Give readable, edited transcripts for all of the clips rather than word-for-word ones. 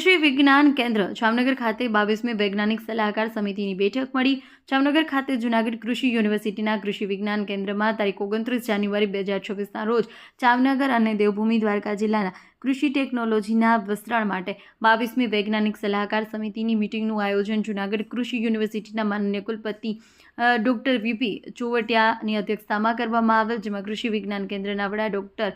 કૃષિ વિજ્ઞાન કેન્દ્ર જામનગર ખાતે 22મી વૈજ્ઞાનિક સલાહકાર સમિતિની બેઠક મળી। જામનગર ખાતે જૂનાગઢ કૃષિ યુનિવર્સિટીના કૃષિ વિજ્ઞાન કેન્દ્રમાં તારીખ 29 જાન્યુઆરી 2024ના રોજ જામનગર અને દેવભૂમિ દ્વારકા જિલ્લાના કૃષિ ટેકનોલોજીના વિસ્તરણ માટે 22મી વૈજ્ઞાનિક સલાહકાર સમિતિની મીટિંગનું આયોજન જૂનાગઢ કૃષિ યુનિવર્સિટીના માનનીય કુલપતિ ડૉક્ટર વીપી ચોવટિયાની અધ્યક્ષતામાં કરવામાં આવેલ, જેમાં કૃષિ વિજ્ઞાન કેન્દ્રના વડા ડૉક્ટર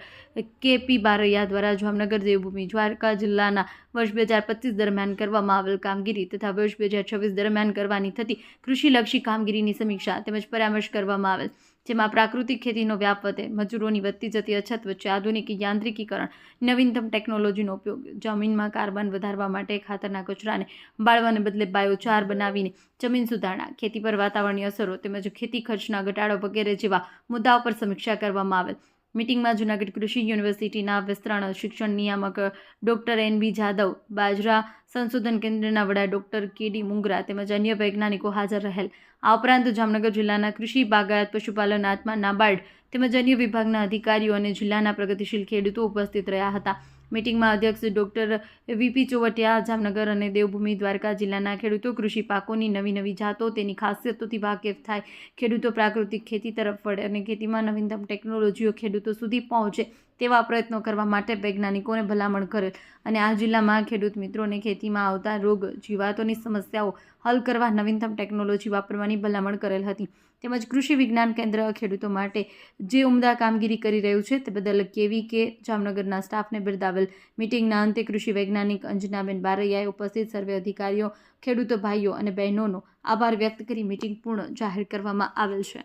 કેપી બારૈયા દ્વારા જામનગર દેવભૂમિ દ્વારકા જિલ્લાના વર્ષ 2025 દરમિયાન કરવામાં આવેલ કામગીરી તથા વર્ષ 2026 દરમિયાન કરવાની થતી કૃષિલક્ષી કામગીરીની સમીક્ષા તેમજ પરામર્શ કરવામાં આવેલ, જેમાં પ્રાકૃતિક ખેતીનો વ્યાપ વધે, મજૂરોની વધતી જતી અછત વચ્ચે આધુનિક યાંત્રિકીકરણ, નવીનતમ ટેકનોલોજીનો ઉપયોગ, જમીનમાં કાર્બન વધારવા માટે ખાતરના કચરાને બાળવાને બદલે બાયોચાર બનાવીને જમીન સુધારણા, ખેતી પર વાતાવરણીય અસરો તેમજ ખેતી ખર્ચના ઘટાડો વગેરે જેવા મુદ્દાઓ પર સમીક્ષા કરવામાં આવેલ। મીટિંગમાં જૂનાગઢ કૃષિ યુનિવર્સિટીના વિસ્તરણ શિક્ષણ નિયામક ડૉક્ટર NB જાદવ, બાજરા સંશોધન કેન્દ્રના વડા ડૉક્ટર KD મુંગરા તેમજ અન્ય વૈજ્ઞાનિકો હાજર રહેલ। આ ઉપરાંત જામનગર જિલ્લાના કૃષિ, બાગાયત, પશુપાલન, આત્મા, નાબાર્ડ તેમજ અન્ય વિભાગના અધિકારીઓ અને જિલ્લાના પ્રગતિશીલ ખેડૂતો ઉપસ્થિત રહ્યા હતા। મીટિંગમાં અધ્યક્ષ ડૉક્ટર વીપી ચોવટિયા જામનગર અને દેવભૂમિ દ્વારકા જિલ્લાના ખેડૂતો કૃષિ પાકોની નવી જાતો, તેની ખાસિયતોથી વાકેફ થાય, ખેડૂતો પ્રાકૃતિક ખેતી તરફ વળે અને ખેતીમાં નવીનતમ ટેકનોલોજીઓ ખેડૂતો સુધી પહોંચે તેવા પ્રયત્નો કરવા માટે વૈજ્ઞાનિકોને ભલામણ કરેલ અને આ જિલ્લામાં ખેડૂત મિત્રોને ખેતીમાં આવતા રોગ, જીવાતોની સમસ્યાઓ હલ કરવા નવીનતમ ટેકનોલોજી વાપરવાની ભલામણ કરેલ હતી। તેમજ કૃષિ વિજ્ઞાન કેન્દ્ર ખેડૂતો માટે જે ઉમદા કામગીરી કરી રહ્યું છે તે બદલ KVK જામનગરના સ્ટાફને બિરદાવેલ। મીટિંગના અંતે કૃષિ વૈજ્ઞાનિક અંજનાબેન બારૈયાએ ઉપસ્થિત સર્વે અધિકારીઓ, ખેડૂતો ભાઈઓ અને બહેનોનો આભાર વ્યક્ત કરી મીટિંગ પૂર્ણ જાહેર કરવામાં આવેલ છે।